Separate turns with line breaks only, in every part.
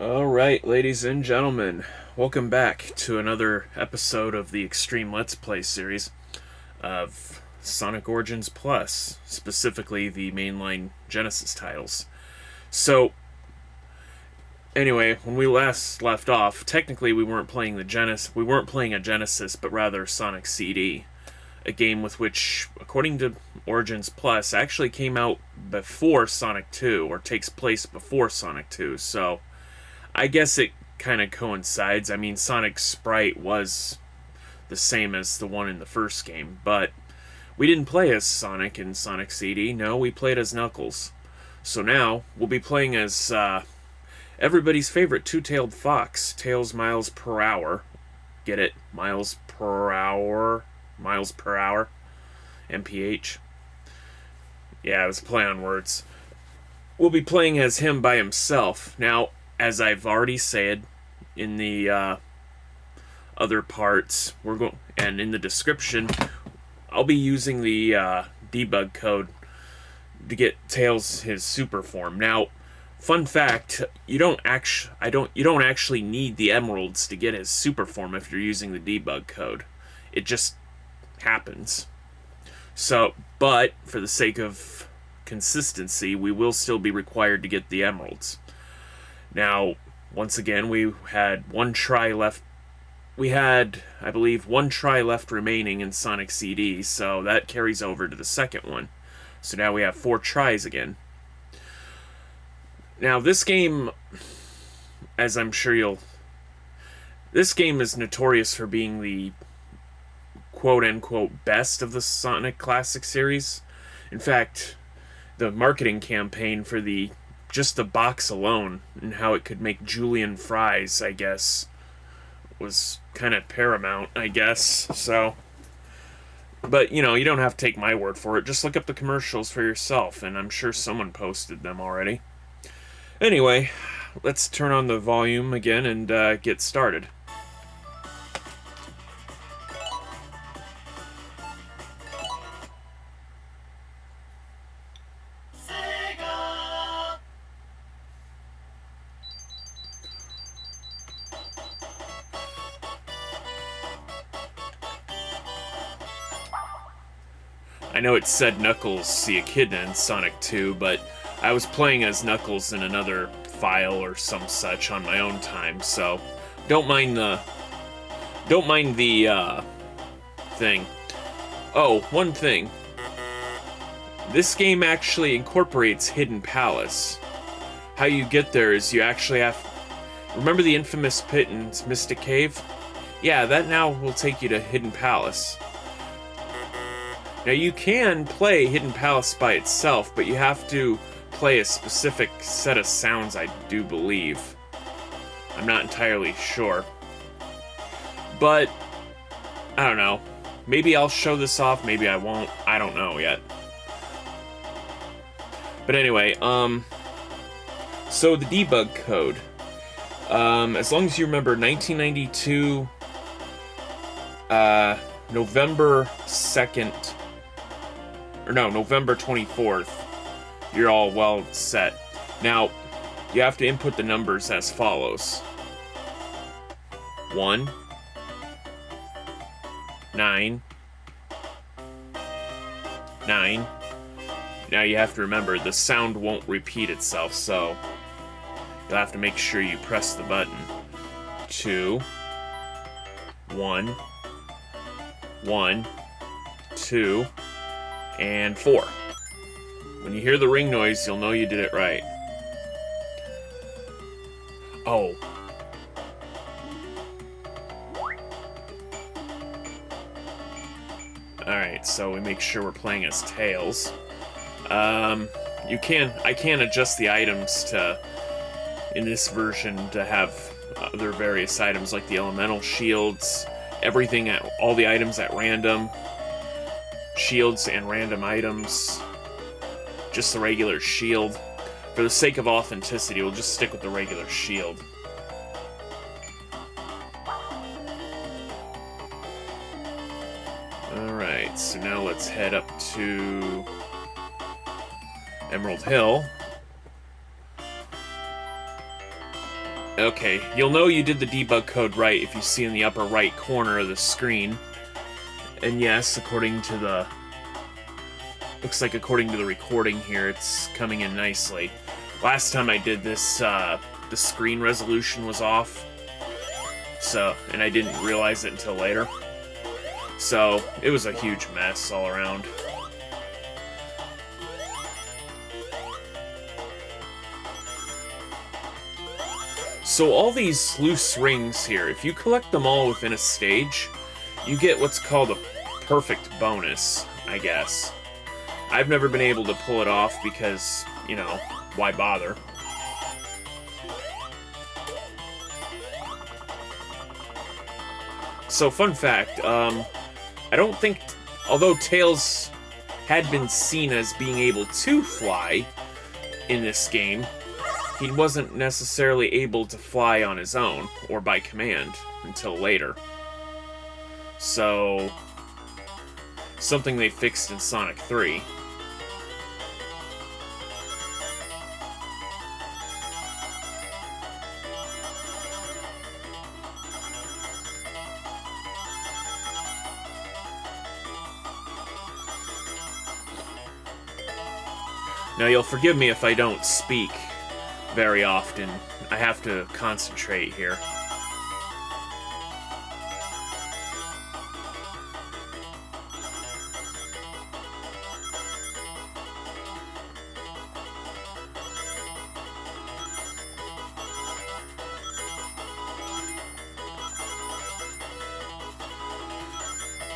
Alright, ladies and gentlemen, welcome back to another episode of the Extreme Let's Play series of Sonic Origins Plus, specifically the mainline Genesis titles. So, anyway, when we last left off, technically we weren't playing a Genesis, but rather Sonic CD, a game with which, according to Origins Plus, actually came out before Sonic 2, or takes place before Sonic 2, so I guess it kind of coincides. I mean, Sonic's sprite was the same as the one in the first game, but we didn't play as Sonic in Sonic CD. No, we played as Knuckles. So now, we'll be playing as everybody's favorite two-tailed fox, Tails miles per hour. Get it? Miles per hour? Miles per hour? MPH? Yeah, it was a play on words. We'll be playing as him by himself. Now, as I've already said in the other parts, and in the description, I'll be using the debug code to get Tails his super form. Now, fun fact: you don't actually need the emeralds to get his super form if you're using the debug code. It just happens. So, but for the sake of consistency, we will still be required to get the emeralds. Now, once again, we had one try left. We had, I believe, one try left remaining in Sonic CD, so that carries over to the second one. So now we have 4 tries again. Now, this game, as I'm sure this game is notorious for being the quote-unquote best of the Sonic Classic series. In fact, the marketing campaign for just the box alone, and how it could make julienne fries, I guess, was kind of paramount, I guess, so. But, you don't have to take my word for it. Just look up the commercials for yourself, and I'm sure someone posted them already. Anyway, let's turn on the volume again and get started. I know it said Knuckles the Echidna in Sonic 2, but I was playing as Knuckles in another file or some such on my own time, so don't mind the thing. Oh, one thing. This game actually incorporates Hidden Palace. How you get there is you actually have... Remember the infamous pit in Mystic Cave? Yeah, that now will take you to Hidden Palace. Now, you can play Hidden Palace by itself, but you have to play a specific set of sounds, I do believe. I'm not entirely sure. But, I don't know. Maybe I'll show this off, maybe I won't. I don't know yet. But anyway, so the debug code. As long as you remember, 1992, November 2nd, November 24th, you're all well set. Now, you have to input the numbers as follows. 1, 9, 9. Now you have to remember, the sound won't repeat itself, so you'll have to make sure you press the button. 2, 1, 1, 2, and 4. When you hear the ring noise, you'll know you did it right. Oh. Alright, so we make sure we're playing as Tails. I can adjust the items in this version to have other various items like the elemental shields, all the items at random, shields and random items, just the regular shield. For the sake of authenticity, we'll just stick with the regular shield. Alright, so now let's head up to Emerald Hill. Okay, you'll know you did the debug code right if you see in the upper right corner of the screen. And yes, according to the... looks like according to the recording here, it's coming in nicely. Last time I did this, the screen resolution was off. So, and I didn't realize it until later. So, it was a huge mess all around. So all these loose rings here, if you collect them all within a stage, you get what's called a perfect bonus, I guess. I've never been able to pull it off because, you know, why bother? So, fun fact, I don't think, although Tails had been seen as being able to fly in this game, he wasn't necessarily able to fly on his own, or by command, until later. So, something they fixed in Sonic 3. Now, you'll forgive me if I don't speak very often. I have to concentrate here.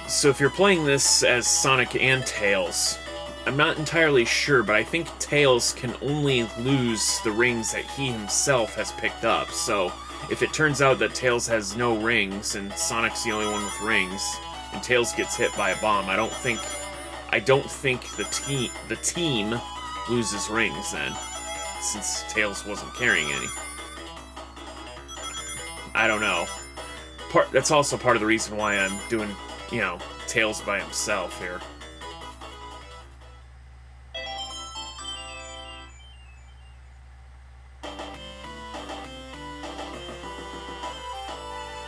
So if you're playing this as Sonic and Tails, I'm not entirely sure, but I think Tails can only lose the rings that he himself has picked up. So if it turns out that Tails has no rings and Sonic's the only one with rings, and Tails gets hit by a bomb, I don't think the team loses rings then, since Tails wasn't carrying any. I don't know. That's also part of the reason why I'm doing, you know, Tails by himself here.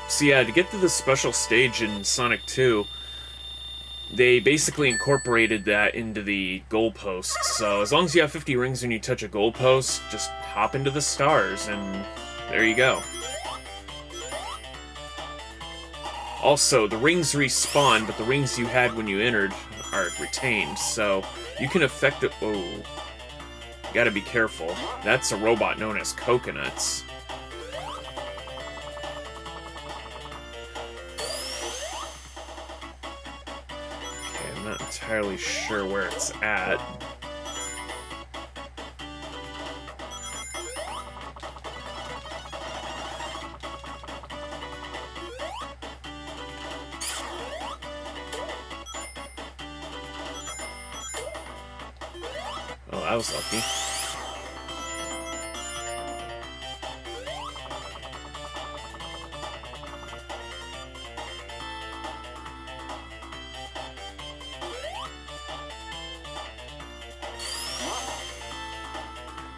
So yeah, to get to the special stage in Sonic 2, they basically incorporated that into the goalposts. So as long as you have 50 rings when you touch a goalpost, just hop into the stars, and there you go. Also, the rings respawn, but the rings you had when you entered are retained, so you can oh, you gotta be careful. That's a robot known as Coconuts. Not entirely sure where it's at. Oh, I was lucky.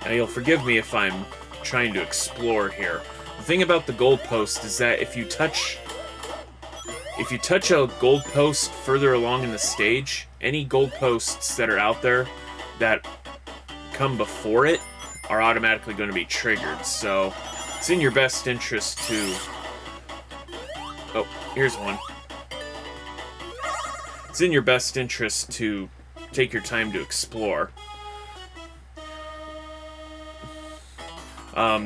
Now, you'll forgive me if I'm trying to explore here. The thing about the goalpost is that if you touch a goalpost further along in the stage, any goalposts that are out there that come before it are automatically going to be triggered. So it's in your best interest to... Oh, here's one. It's in your best interest to take your time to explore.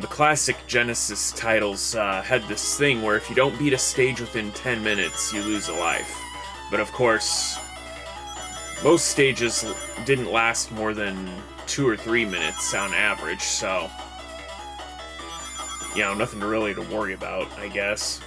The classic Genesis titles had this thing where if you don't beat a stage within 10 minutes, you lose a life. But of course, most stages didn't last more than 2 or 3 minutes on average, so, you know, nothing really to worry about, I guess.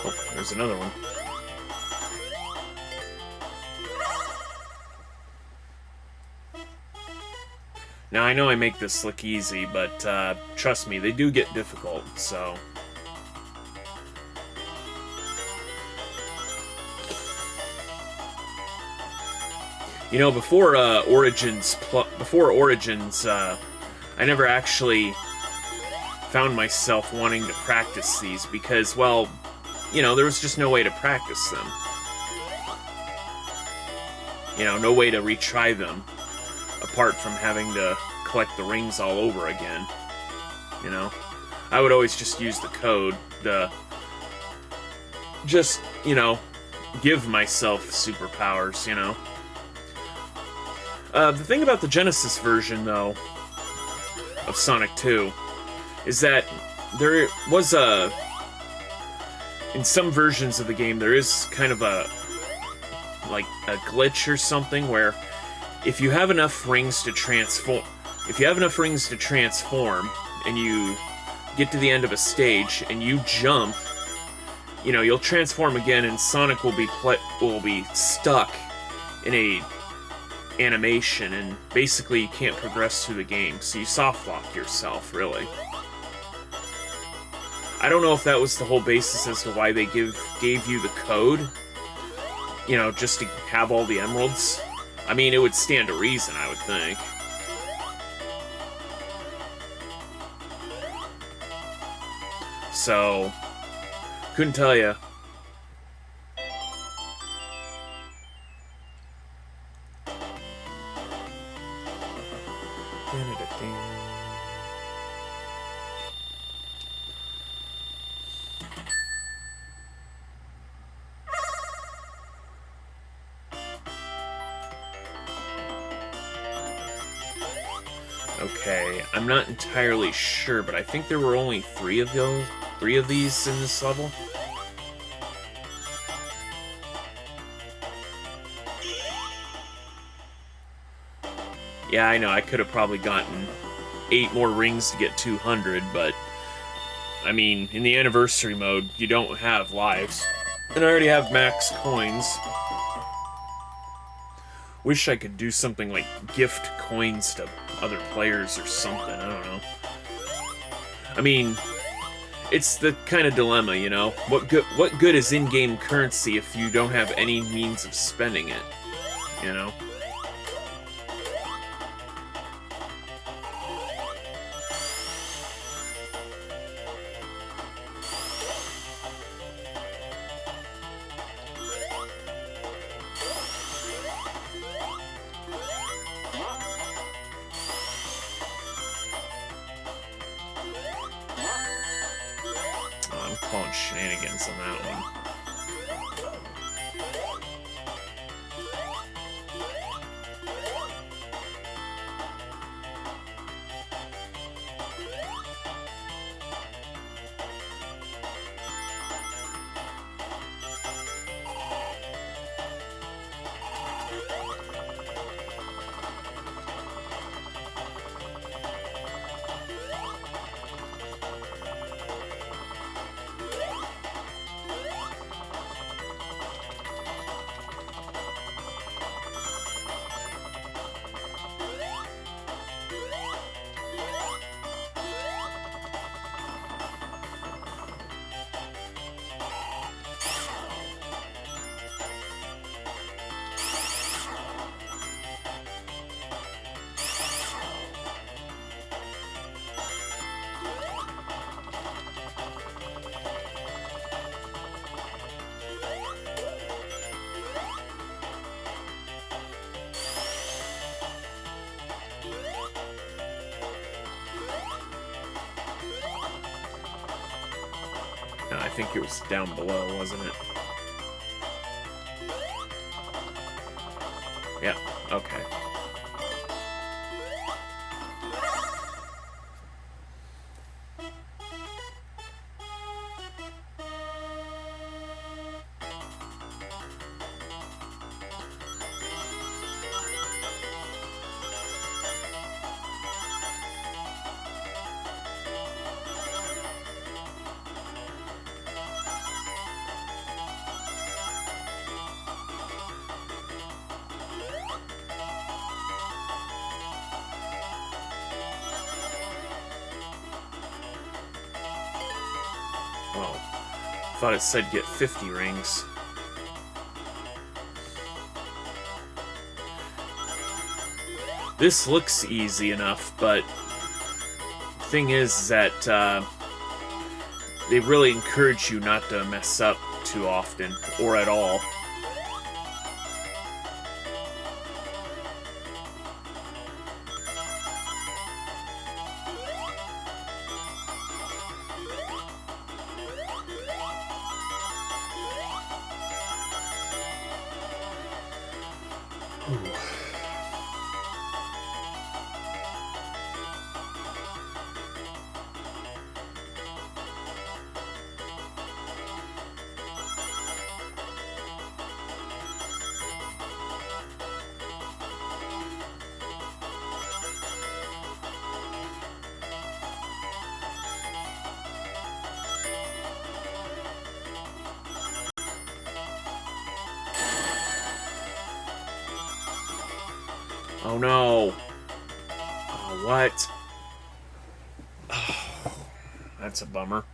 Oh, there's another one. Now, I know I make this look easy, but trust me, they do get difficult, so... You know, before Origins, I never actually found myself wanting to practice these because, well, you know, there was just no way to practice them. You know, no way to retry them, apart from having to collect the rings all over again. You know? I would always just use the code to just, you know, give myself superpowers, you know? The thing about the Genesis version, though, of Sonic 2, is that there was in some versions of the game, there is kind of like a glitch or something where if you have enough rings to transform, and you get to the end of a stage and you jump, you know, you'll transform again and Sonic will be stuck in a animation, and basically you can't progress through the game, so you soft lock yourself, really. I don't know if that was the whole basis as to why they gave you the code, you know, just to have all the emeralds. I mean, it would stand to reason, I would think. So, couldn't tell you. Okay, I'm not entirely sure, but I think there were only three of these in this level. Yeah, I know, I could have probably gotten 8 more rings to get 200, but I mean, in the anniversary mode, you don't have lives. And I already have max coins. Wish I could do something like gift coins to other players or something, I don't know. I mean, it's the kind of dilemma, you know? What good is in-game currency if you don't have any means of spending it, you know? I'm calling shenanigans on that one. I think it was down below, wasn't it? Yeah, okay. thought it said get 50 rings. This looks easy enough, but the thing is that they really encourage you not to mess up too often, or at all. Ooh. Oh no. Oh, what? Oh, that's a bummer.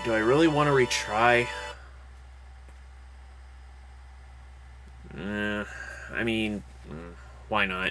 Do I really want to retry? I mean, why not?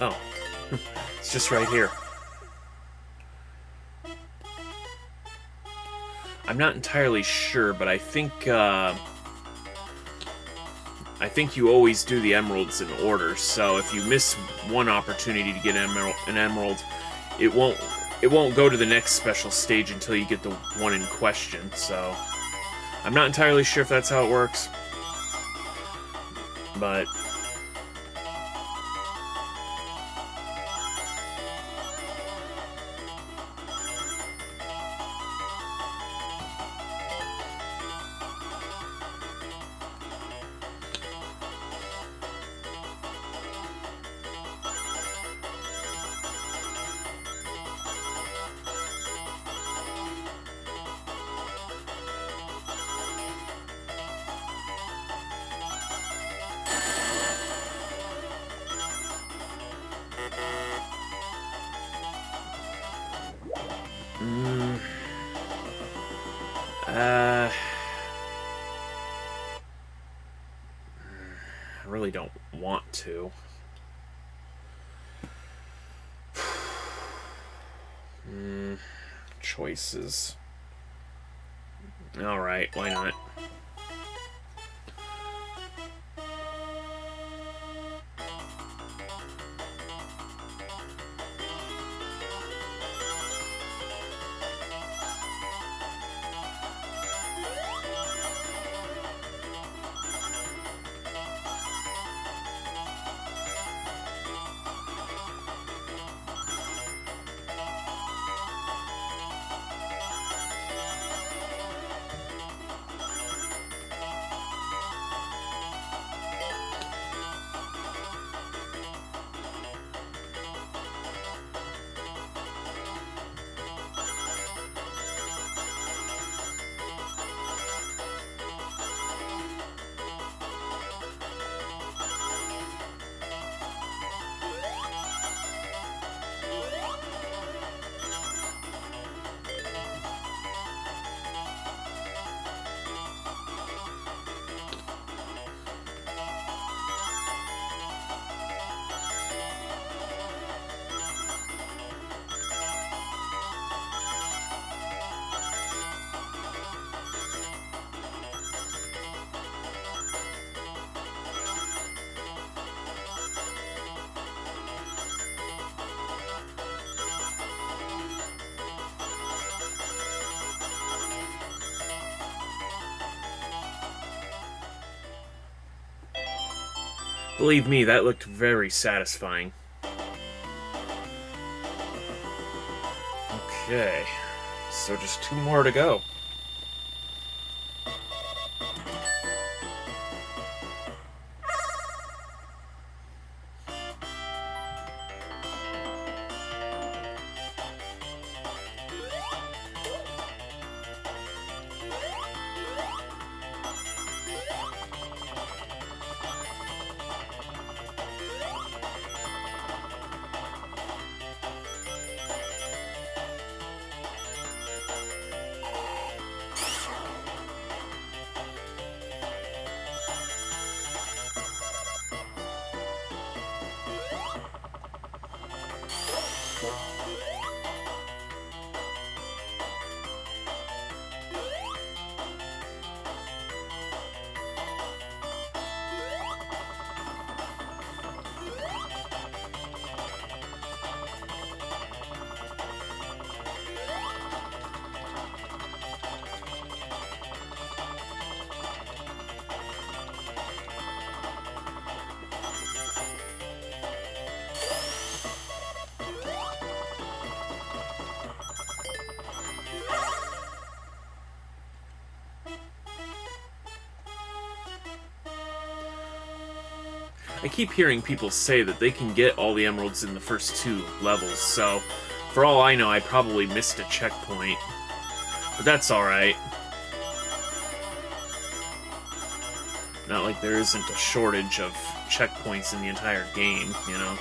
Oh, it's just right here. I'm not entirely sure, but I think you always do the emeralds in order. So if you miss one opportunity to get an emerald, it won't go to the next special stage until you get the one in question. So I'm not entirely sure if that's how it works, but I really don't want to. choices. Alright, why not? Believe me, that looked very satisfying. Okay, so just 2 more to go. I keep hearing people say that they can get all the emeralds in the first 2 levels, so for all I know, I probably missed a checkpoint. But that's alright. Not like there isn't a shortage of checkpoints in the entire game, you know?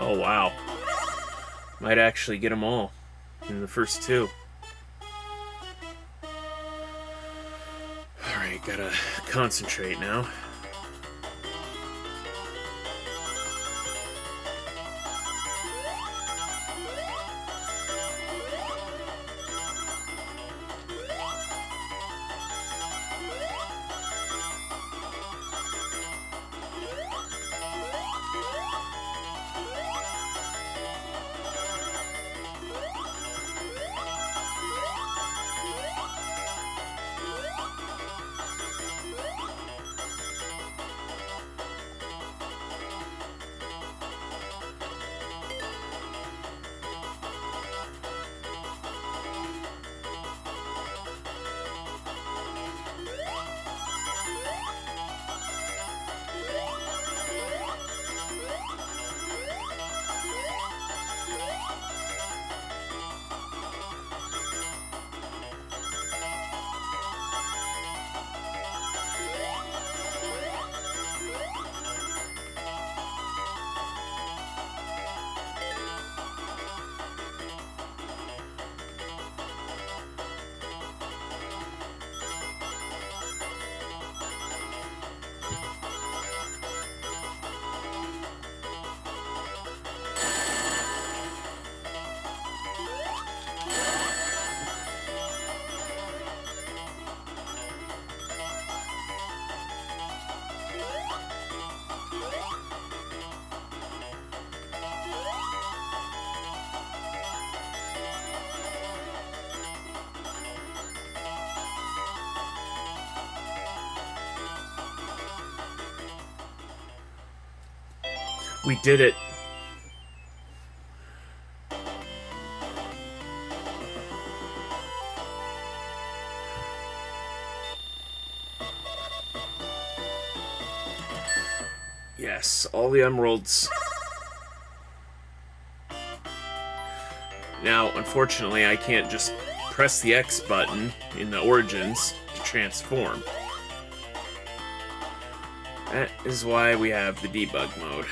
Oh, wow. Might actually get them all in the first two. Alright, gotta concentrate now. We did it. Yes, all the emeralds. Now, unfortunately, I can't just press the X button in the Origins to transform. That is why we have the debug mode.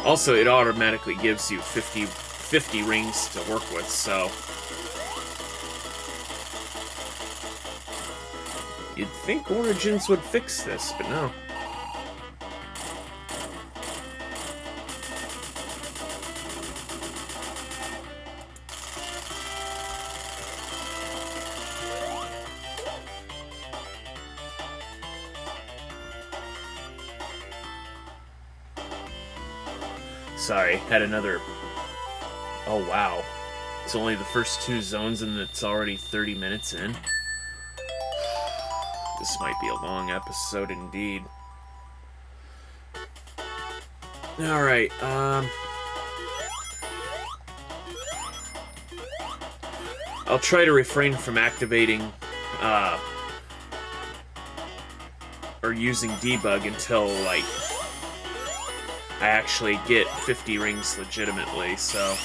Also, it automatically gives you 50 rings to work with, so you'd think Origins would fix this, but no. Sorry, had another... Oh, wow. It's only the first two zones and it's already 30 minutes in. This might be a long episode indeed. Alright, I'll try to refrain from activating, or using debug until, like, I actually get 50 rings legitimately, so...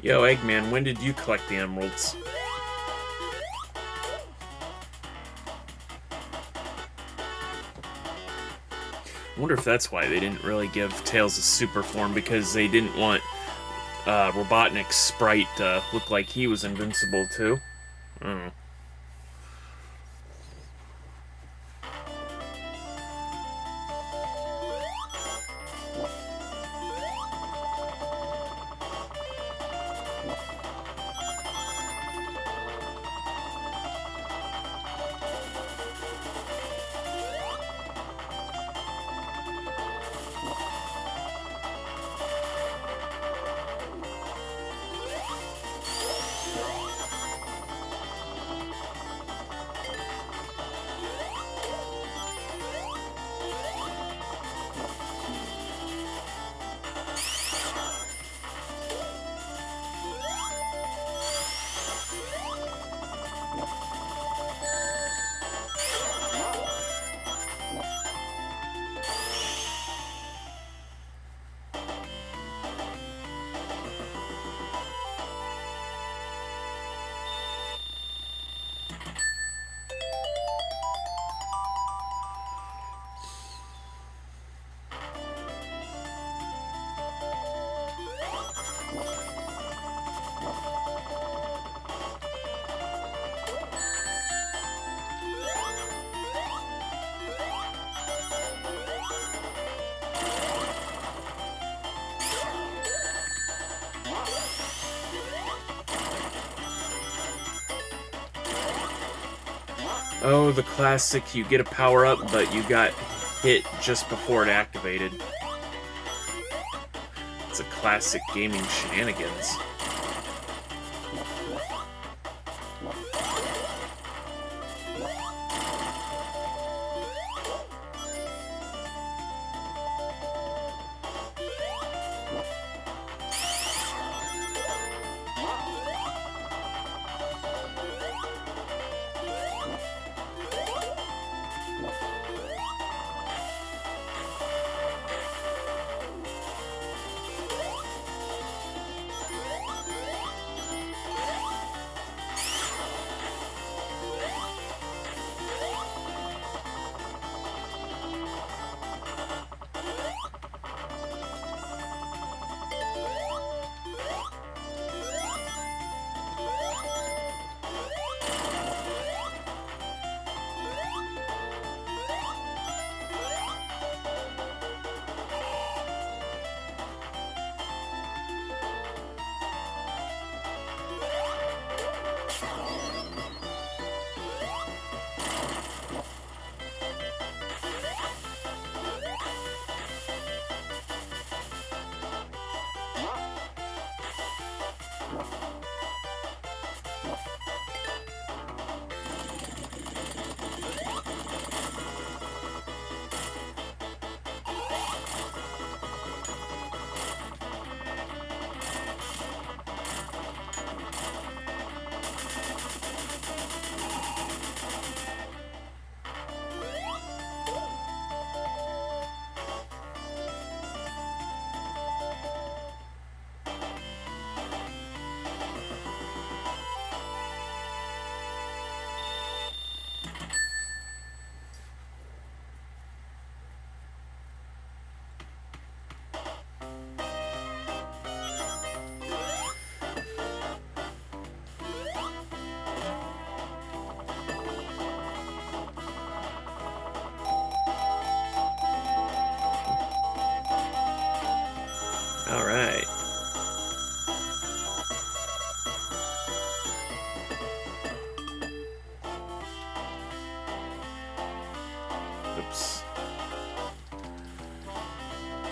Yo, Eggman, when did you collect the emeralds? I wonder if that's why they didn't really give Tails a super form, because they didn't want Robotnik's sprite to look like he was invincible too. I don't know. Oh, the classic, you get a power-up, but you got hit just before it activated. It's a classic gaming shenanigans.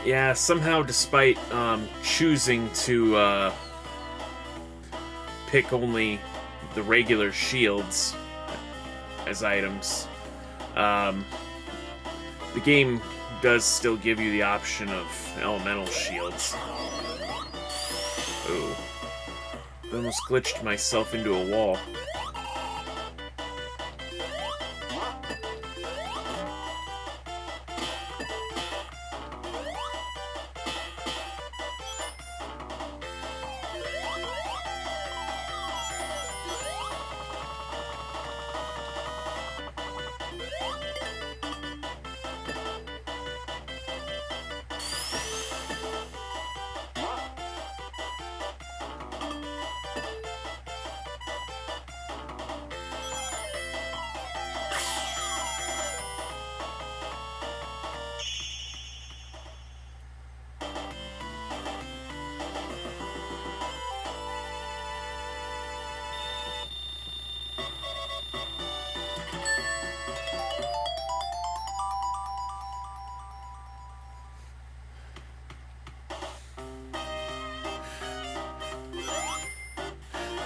Yeah, somehow, despite choosing to pick only the regular shields as items, um, the game does still give you the option of elemental shields. Ooh. I almost glitched myself into a wall.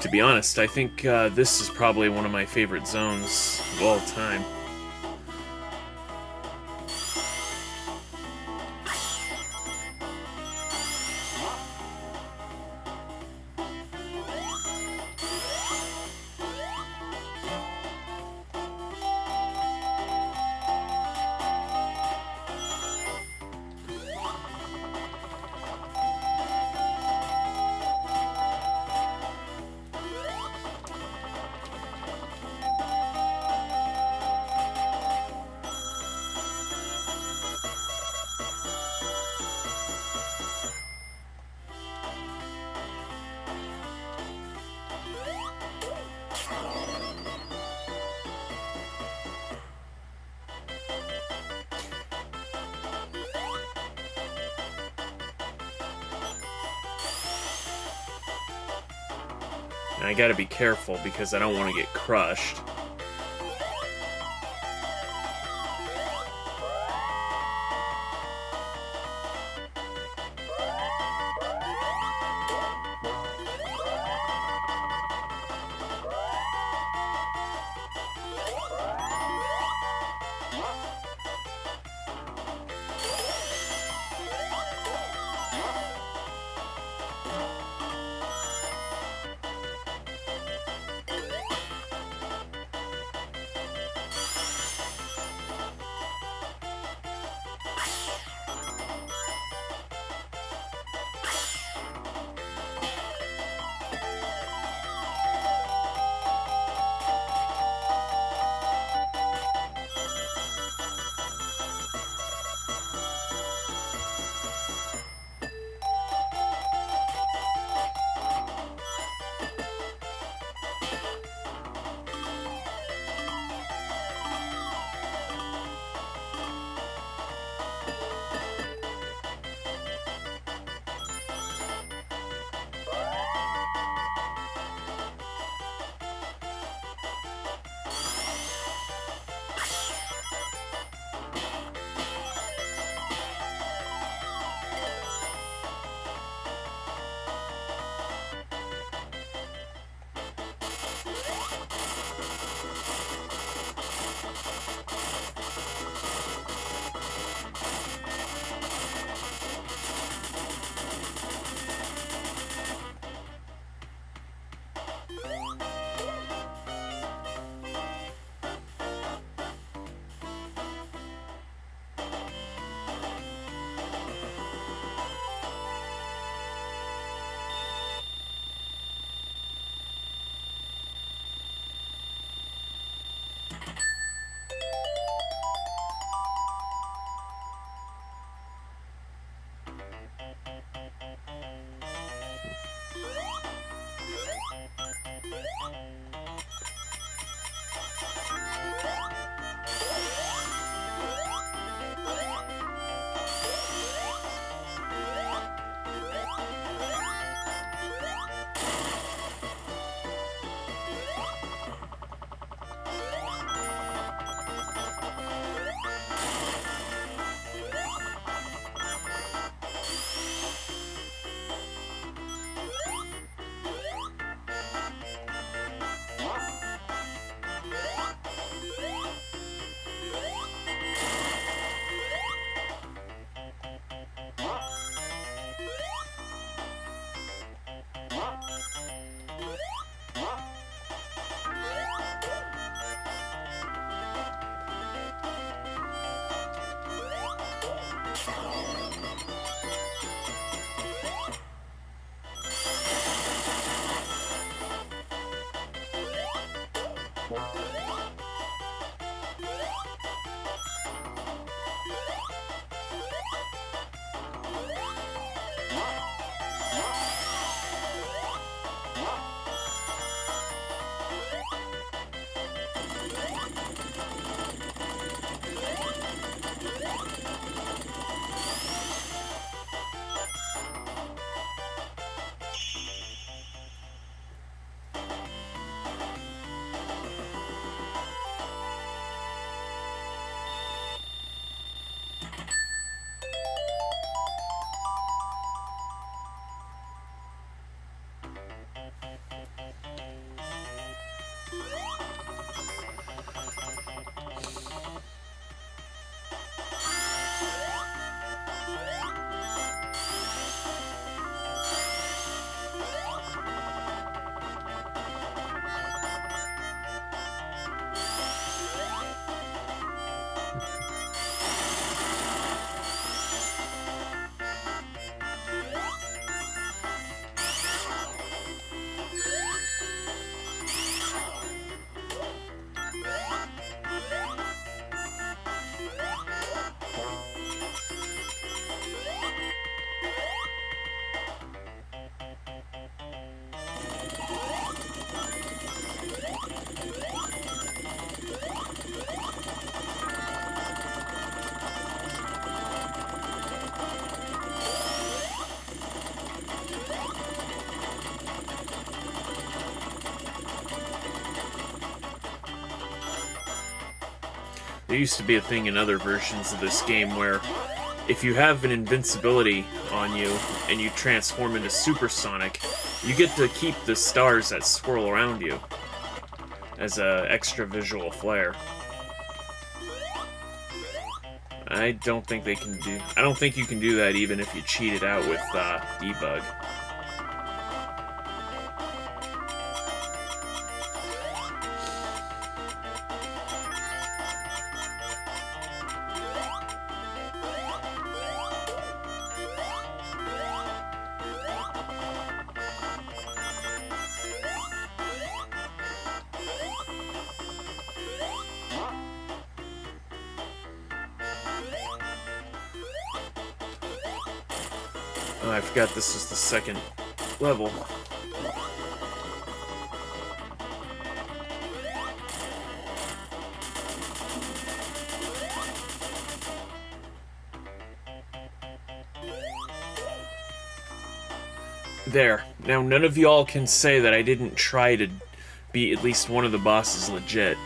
To be honest, I think this is probably one of my favorite zones of all time. And I gotta be careful because I don't want to get crushed. There used to be a thing in other versions of this game where if you have an invincibility on you and you transform into supersonic, you get to keep the stars that swirl around you as an extra visual flair. I don't think you can do that even if you cheat it out with debug. Oh, I forgot this is the second level. There. Now, none of y'all can say that I didn't try to beat at least one of the bosses legit.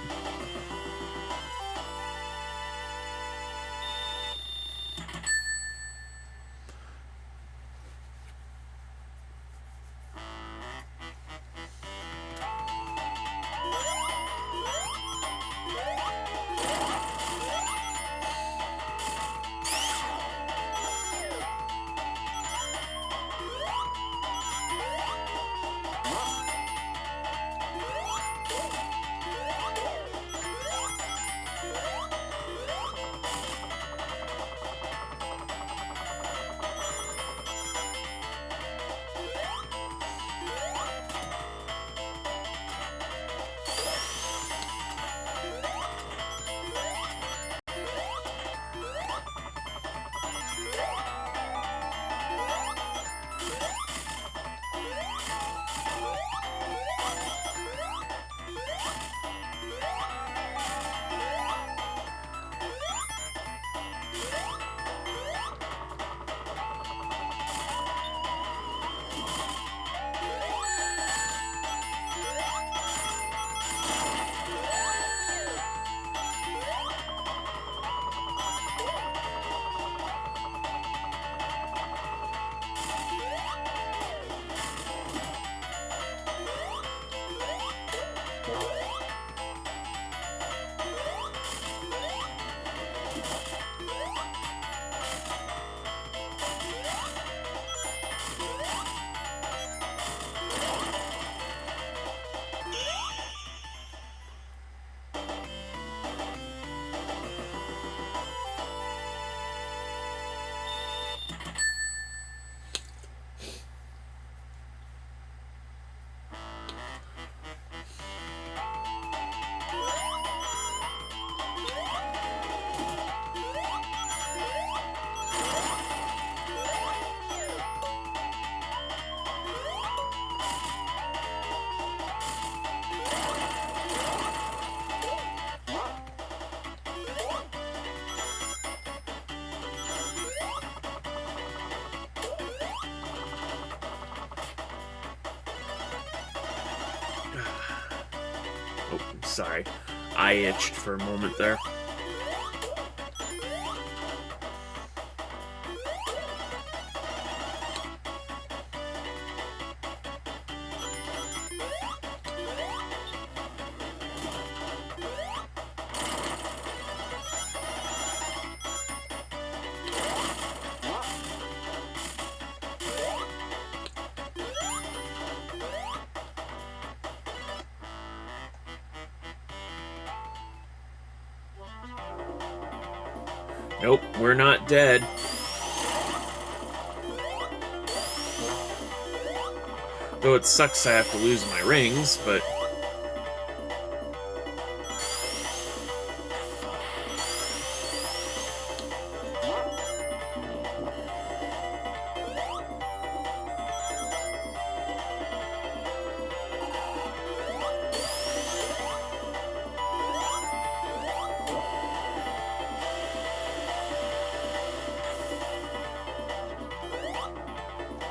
Oh, sorry. I itched for a moment there. Nope, we're not dead. Though it sucks I have to lose my rings, but...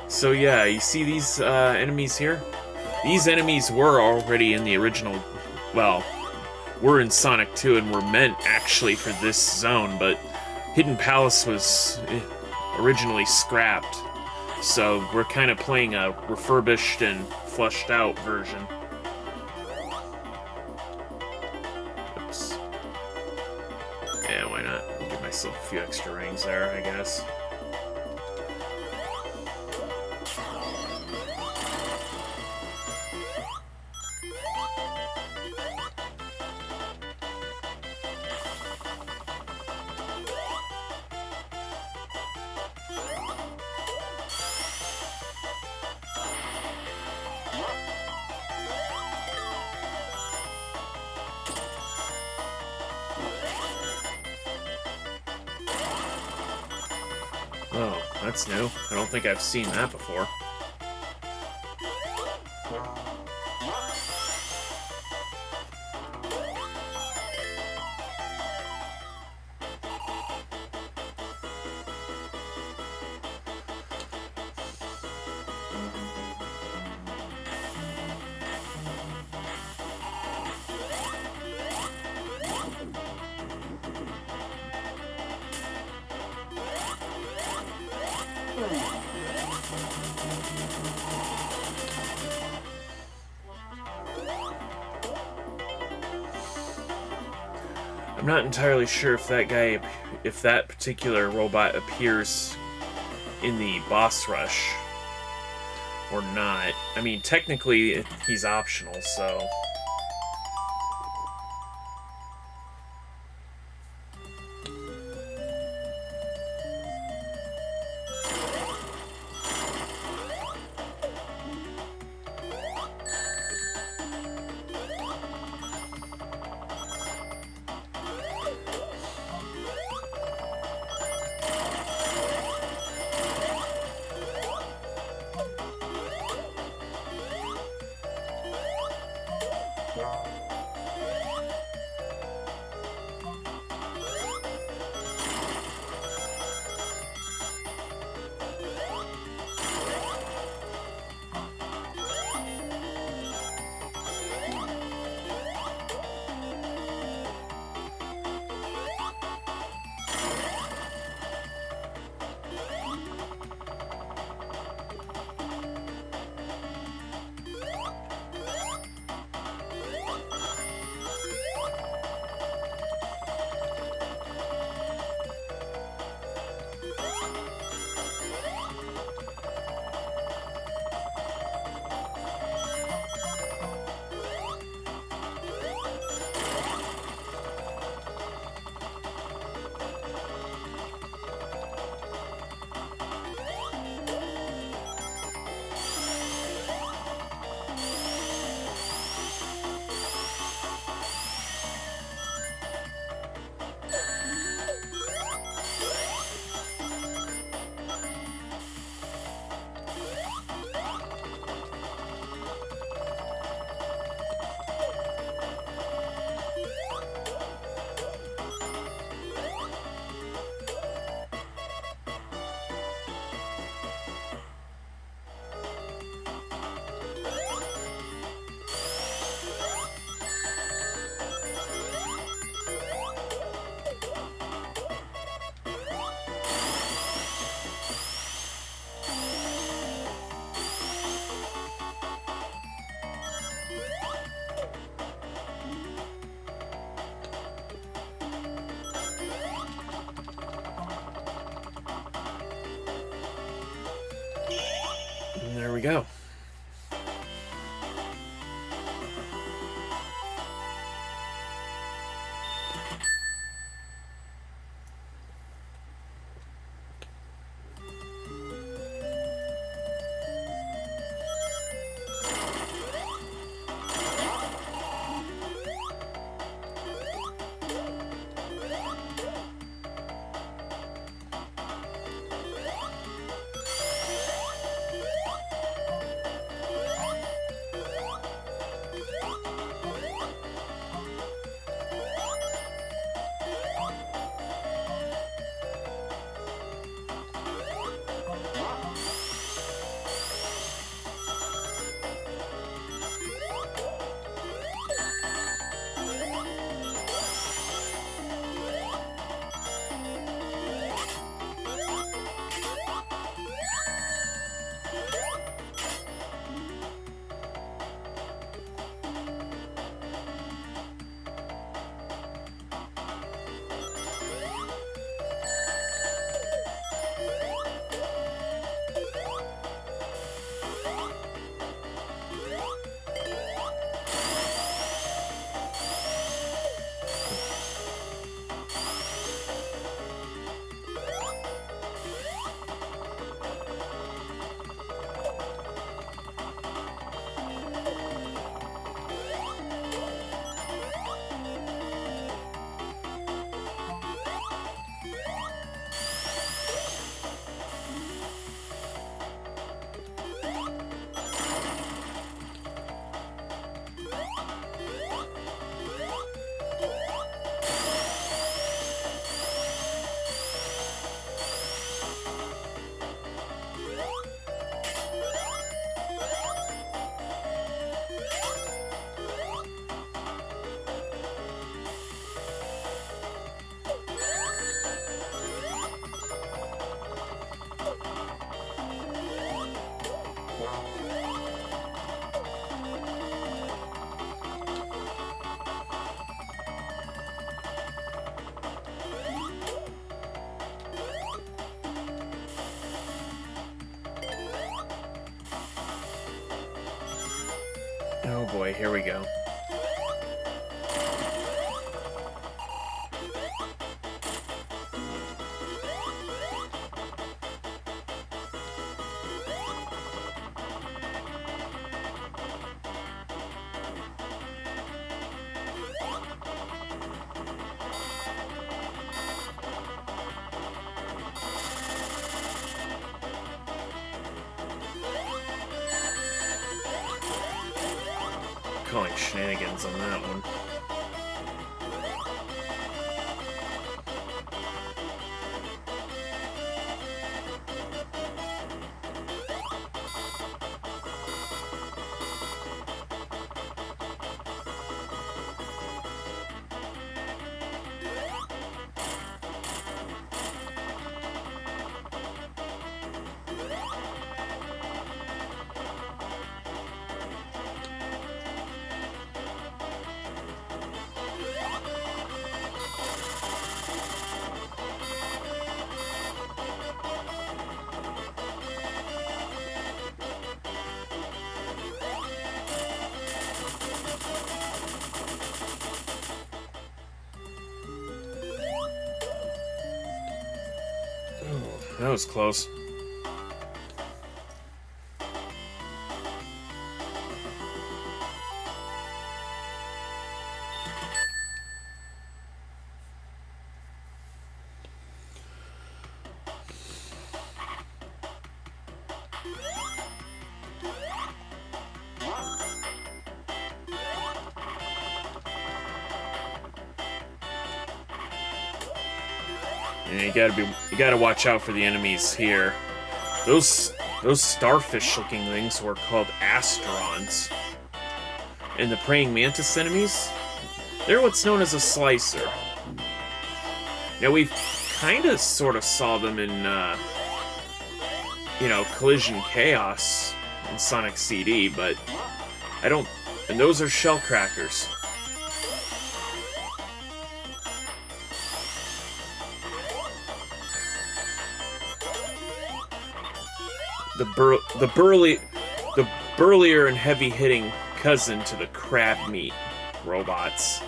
So yeah, you see these enemies here? These enemies were already in the original, well, were in Sonic 2 and were meant actually for this zone, but Hidden Palace was originally scrapped. So we're kind of playing a refurbished and fleshed out version. Oops. Yeah, why not? Give myself a few extra rings there, I guess. Oh, that's new. I don't think I've seen that before. I'm not entirely sure if that particular robot appears in the boss rush or not. I mean, technically, he's optional, so... we go. Oh boy, here we go. Calling shenanigans on that one. That was close. And you gotta watch out for the enemies here. Those starfish-looking things were called asterons. And the praying mantis enemies, they're what's known as a slicer. Now we kind of sort of saw them in, Collision Chaos in Sonic CD, but I don't. And those are shell crackers. The the burlier and heavy-hitting cousin to the crab meat robots.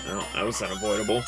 Well, that was unavoidable.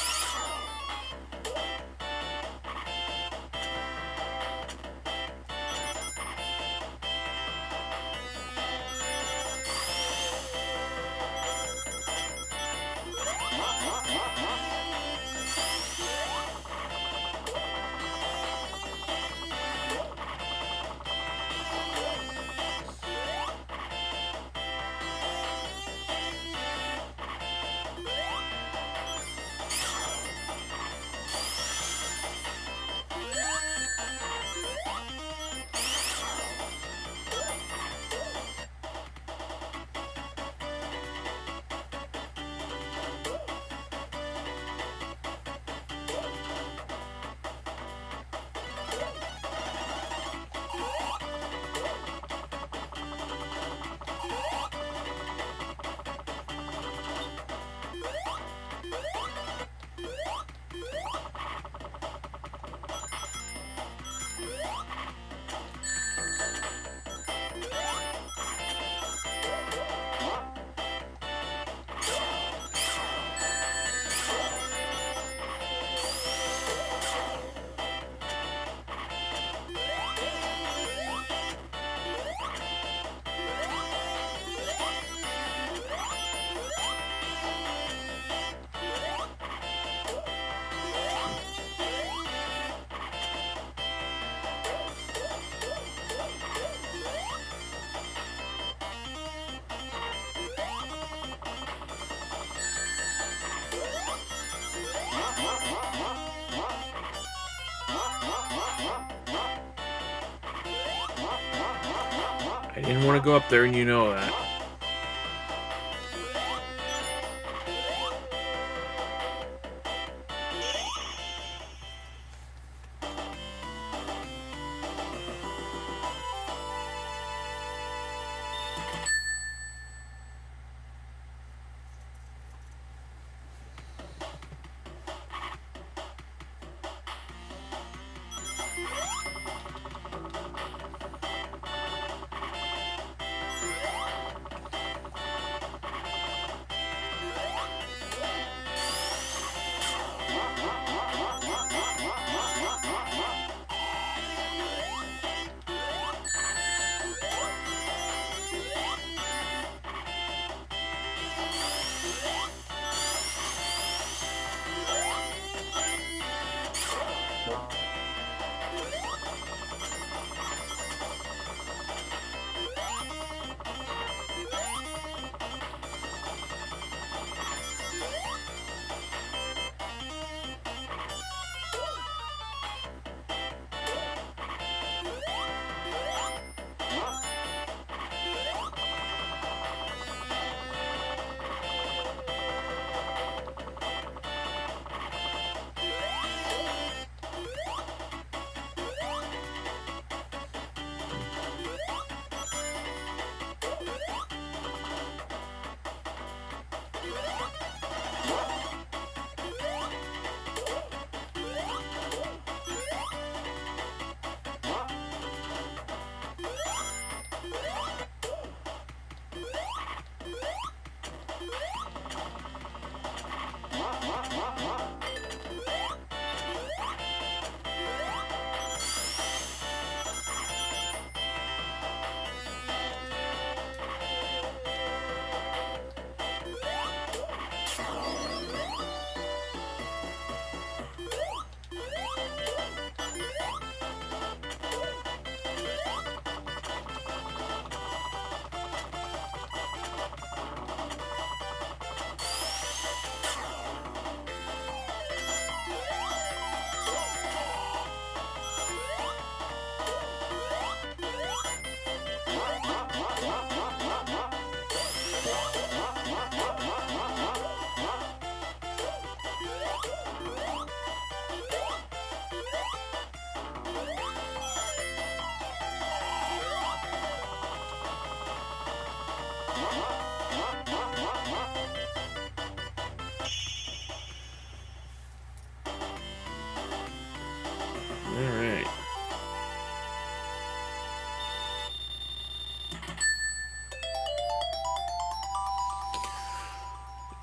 I didn't want to go up there, and you know that.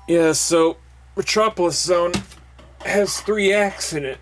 Yeah, so Metropolis Zone has 3 acts in it.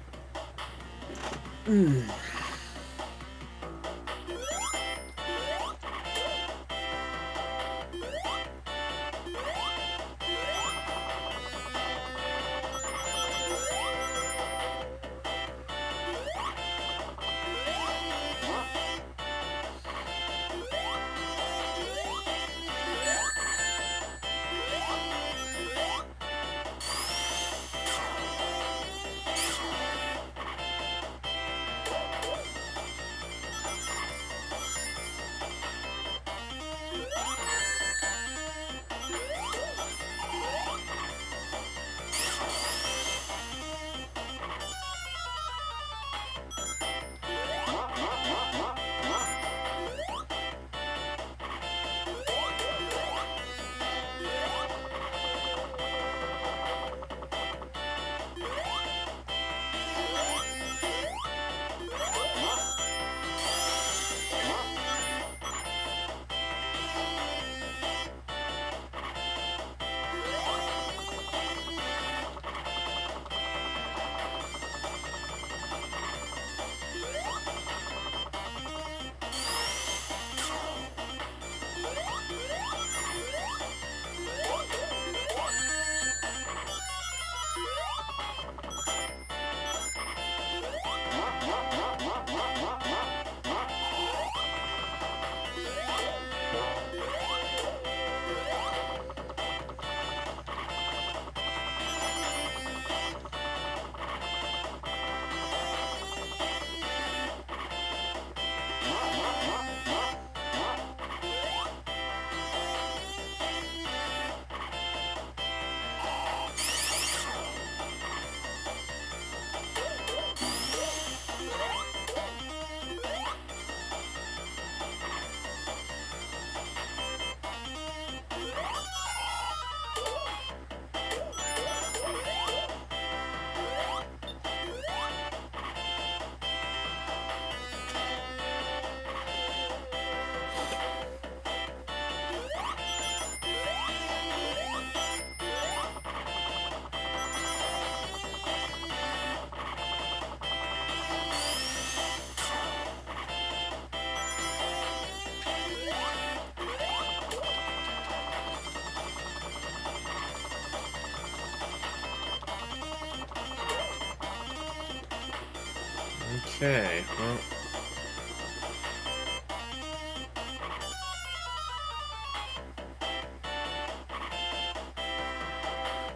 Okay, well.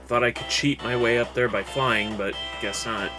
Thought I could cheat my way up there by flying, but guess not.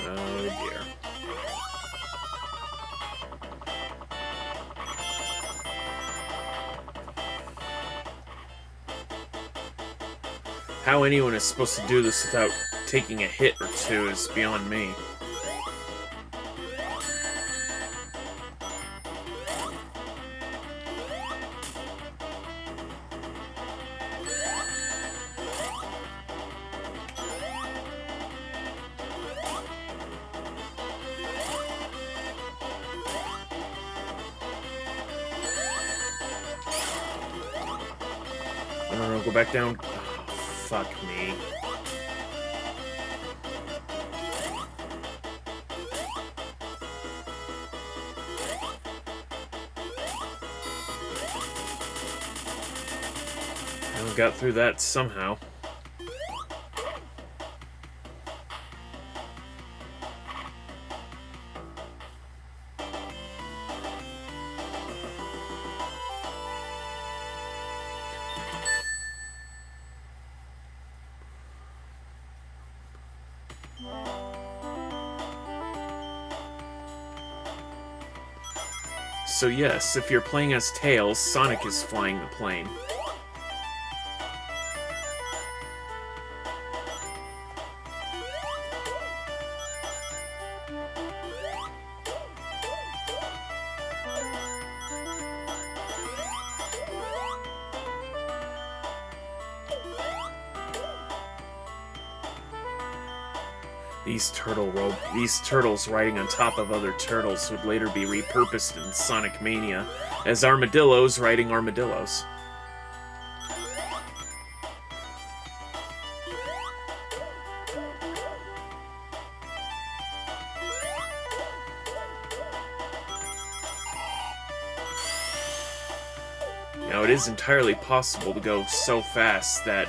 Oh dear. How anyone is supposed to do this without taking a hit or two is beyond me. No, go back down. Oh, fuck me. I got through that somehow. So yes, if you're playing as Tails, Sonic is flying the plane. These turtles riding on top of other turtles would later be repurposed in Sonic Mania as armadillos riding armadillos. Now, it is entirely possible to go so fast that,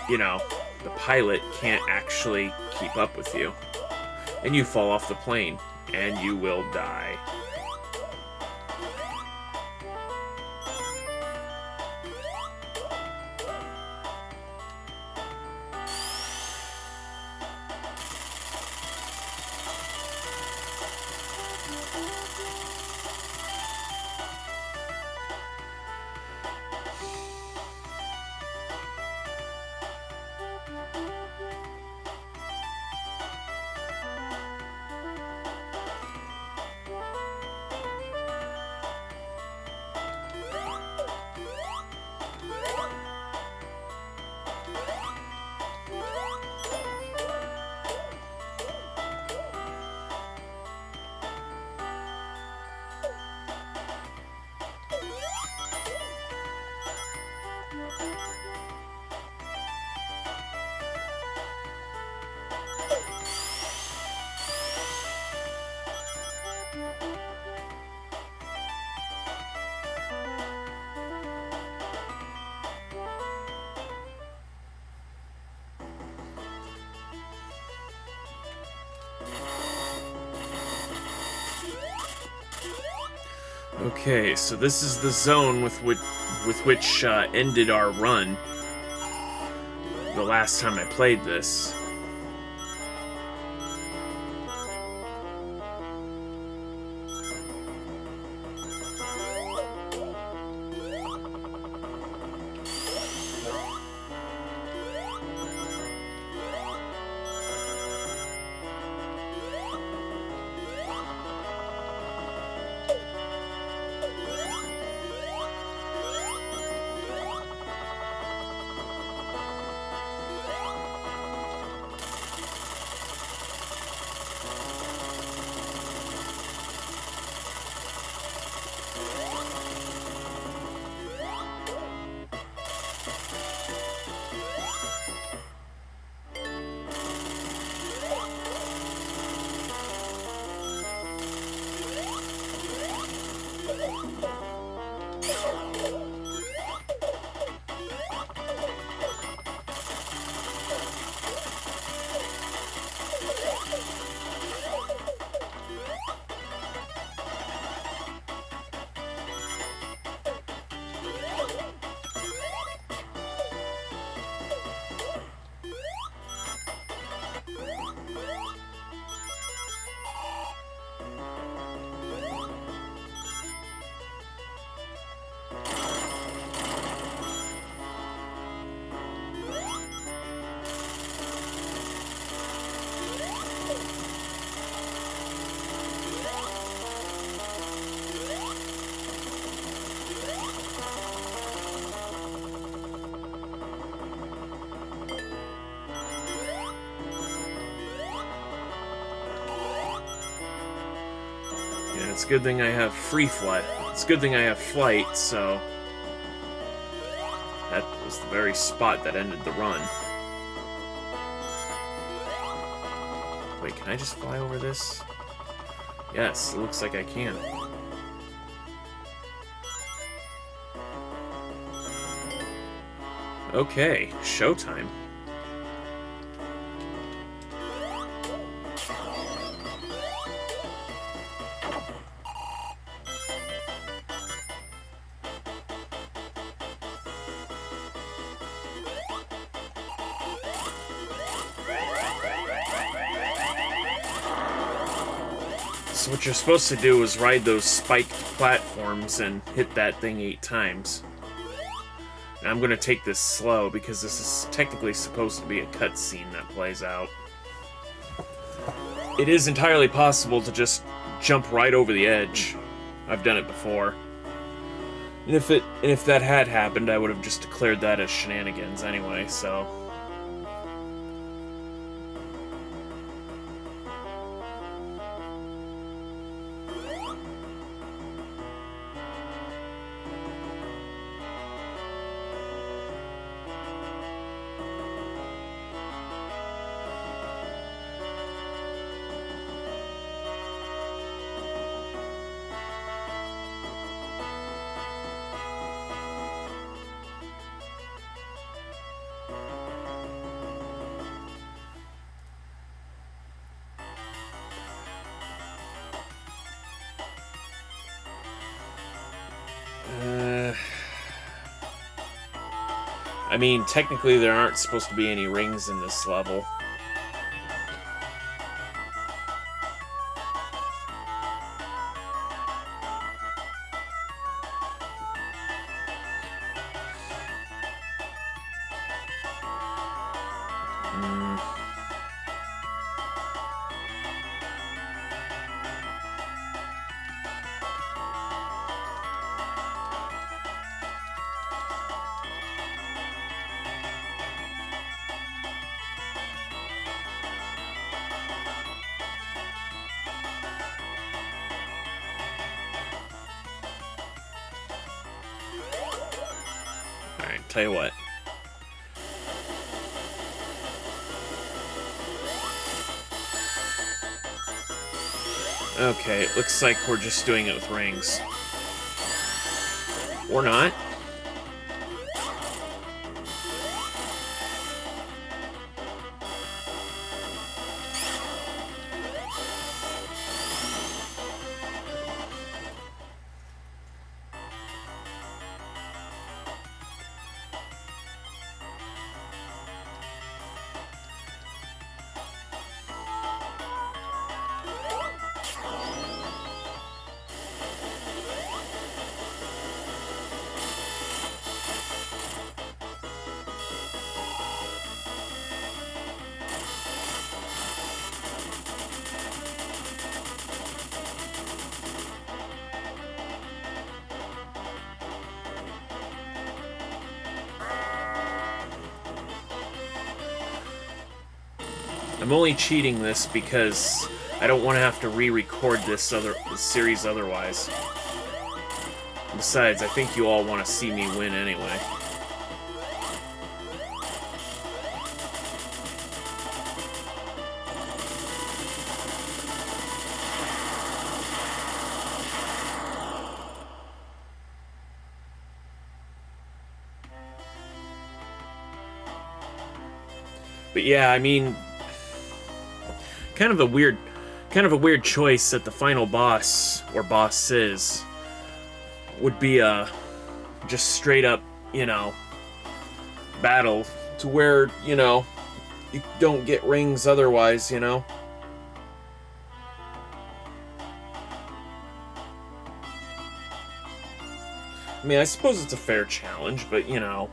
you know, the pilot can't actually keep up with you. And you fall off the plane, and you will die. Okay, so this is the zone with which ended our run the last time I played this. It's a good thing I have free flight. It's a good thing I have flight, so... That was the very spot that ended the run. Wait, can I just fly over this? Yes, it looks like I can. Okay, showtime. So what you're supposed to do is ride those spiked platforms and hit that thing 8 times. And I'm going to take this slow because this is technically supposed to be a cutscene that plays out. It is entirely possible to just jump right over the edge. I've done it before. And if that had happened, I would have just declared that as shenanigans anyway, so... I mean, technically there aren't supposed to be any rings in this level. Alright, tell you what. Okay, it looks like we're just doing it with rings. Or not. I'm only cheating this because I don't want to have to re-record this series otherwise. Besides, I think you all want to see me win anyway. But yeah, I mean, kind of a weird choice that the final boss or bosses would be a just straight up, you know, battle to where, you know, you don't get rings otherwise, you know. I mean, I suppose it's a fair challenge, but you know,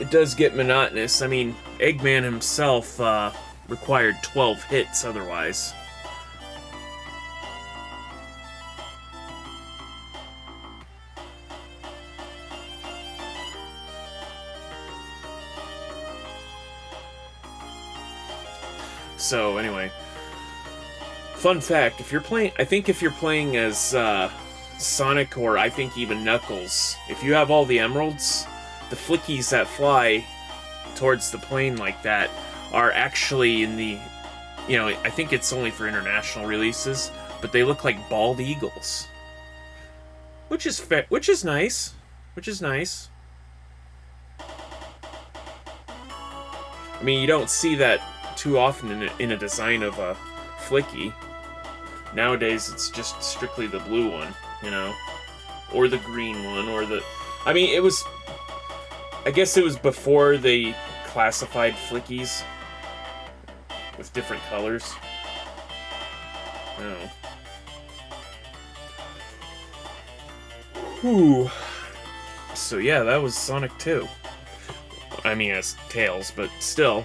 it does get monotonous. I mean, Eggman himself required 12 hits otherwise. So anyway, fun fact, if you're playing, I think if you're playing as Sonic, or I think even Knuckles, if you have all the emeralds, the flickies that fly towards the plane like that are actually in the, you know, I think it's only for international releases, but they look like bald eagles, which is nice. I mean, you don't see that too often in a design of a flicky. Nowadays, it's just strictly the blue one, you know, or the green one, or the. I mean, it was. I guess it was before they classified flickies with different colors. Oh. Whew. So yeah, that was Sonic 2. I mean, it's Tails, but still.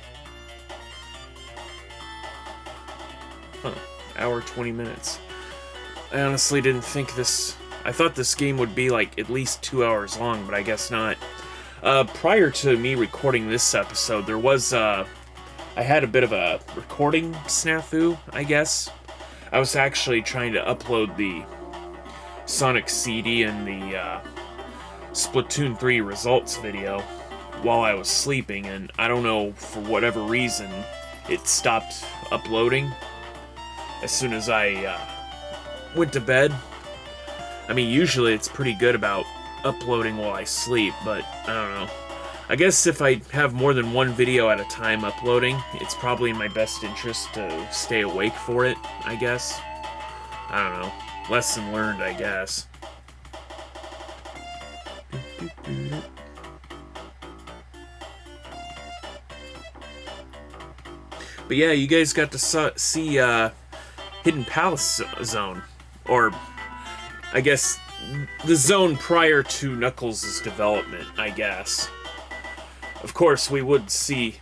Huh. Hour 20 minutes. I honestly didn't think this. I thought this game would be like at least 2 hours long, but I guess not. Prior to me recording this episode, there was, I had a bit of a recording snafu, I guess. I was actually trying to upload the Sonic CD and the, Splatoon 3 results video while I was sleeping, and I don't know, for whatever reason, it stopped uploading as soon as I, went to bed. I mean, usually it's pretty good about uploading while I sleep, but I don't know. I guess if I have more than one video at a time uploading, it's probably in my best interest to stay awake for it, I guess. I don't know. Lesson learned, I guess. But yeah, you guys got to see Hidden Palace Zone, or I guess the zone prior to Knuckles' development, I guess. Of course, we would see.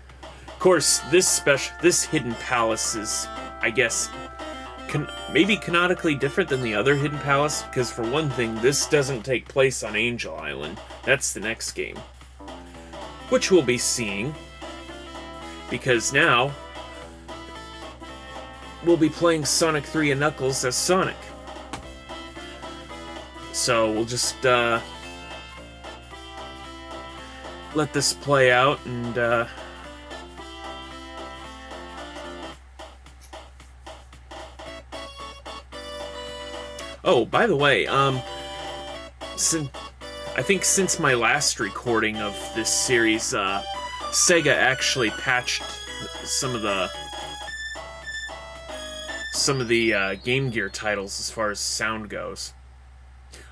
Of course, this Hidden Palace is, I guess, maybe canonically different than the other Hidden Palace, because for one thing, this doesn't take place on Angel Island. That's the next game, which we'll be seeing, because now we'll be playing Sonic 3 and Knuckles as Sonic. So we'll just let this play out, and oh, by the way, I think since my last recording of this series, Sega actually patched some of the Game Gear titles as far as sound goes.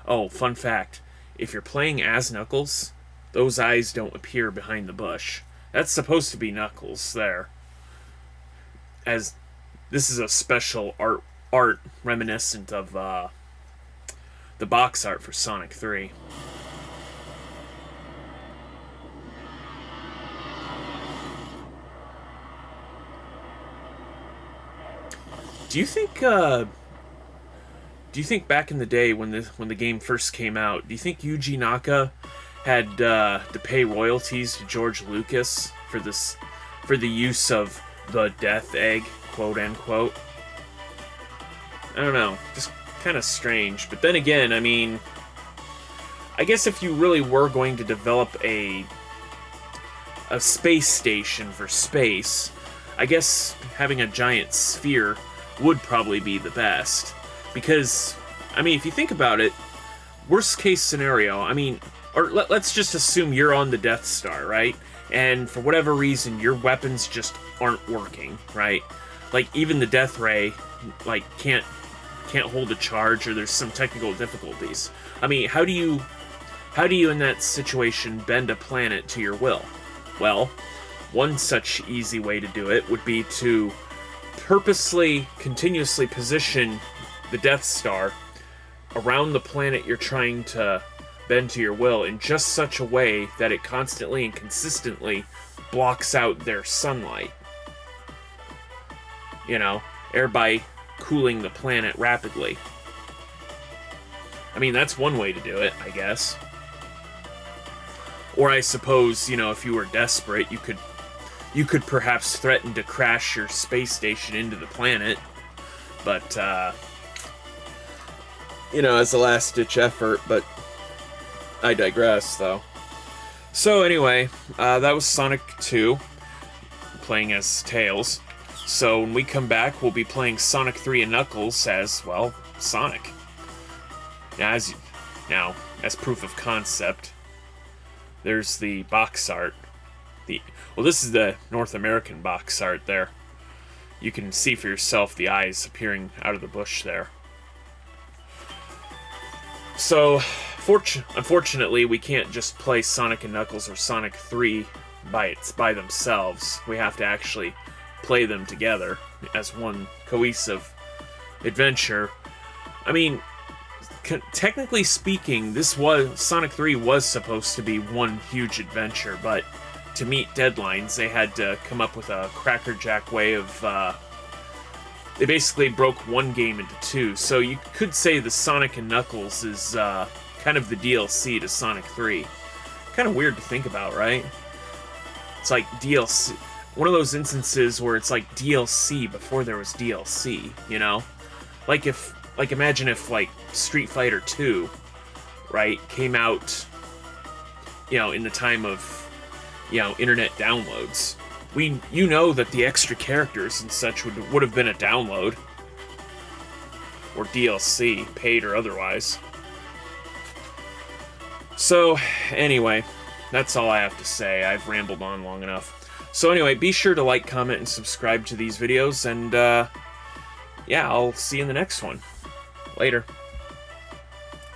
Oh, fun fact, if you're playing as Knuckles, those eyes don't appear behind the bush. That's supposed to be Knuckles there, as this is a special art reminiscent of the box art for Sonic 3. Do you think back in the day when the game first came out, do you think Yuji Naka had to pay royalties to George Lucas for the use of the Death Egg, quote unquote? I don't know, just kind of strange. But then again, I mean, I guess if you really were going to develop a space station for space, I guess having a giant sphere would probably be the best. Because, I mean, if you think about it, worst case scenario, I mean, or let's just assume you're on the Death Star, right? And for whatever reason, your weapons just aren't working, right? Like, even the Death Ray, like, can't hold a charge, or there's some technical difficulties. I mean, how do you in that situation bend a planet to your will? Well, one such easy way to do it would be to purposely, continuously position the Death Star around the planet you're trying to bend to your will in just such a way that it constantly and consistently blocks out their sunlight. You know, thereby cooling the planet rapidly. I mean, that's one way to do it, I guess. Or I suppose, you know, if you were desperate, you could perhaps threaten to crash your space station into the planet. But, you know, as a last-ditch effort, but I digress, though. So anyway, that was Sonic 2, playing as Tails. So when we come back, we'll be playing Sonic 3 and Knuckles as, well, Sonic. Now, as proof of concept, there's the box art. Well, this is the North American box art there. You can see for yourself the eyes appearing out of the bush there. So, unfortunately, we can't just play Sonic and Knuckles or Sonic 3 by themselves. We have to actually play them together as one cohesive adventure. I mean, technically speaking, Sonic 3 was supposed to be one huge adventure, but to meet deadlines, they had to come up with a crackerjack way of, they basically broke one game into two. So you could say the Sonic and Knuckles is kind of the DLC to Sonic 3. Kind of weird to think about, right? It's like DLC. One of those instances where it's like DLC before there was DLC, you know? Imagine if, like, Street Fighter 2, right, came out, you know, in the time of, you know, internet downloads. You know that the extra characters and such would have been a download. Or DLC, paid or otherwise. So, anyway, that's all I have to say. I've rambled on long enough. So anyway, be sure to like, comment, and subscribe to these videos, and yeah, I'll see you in the next one. Later.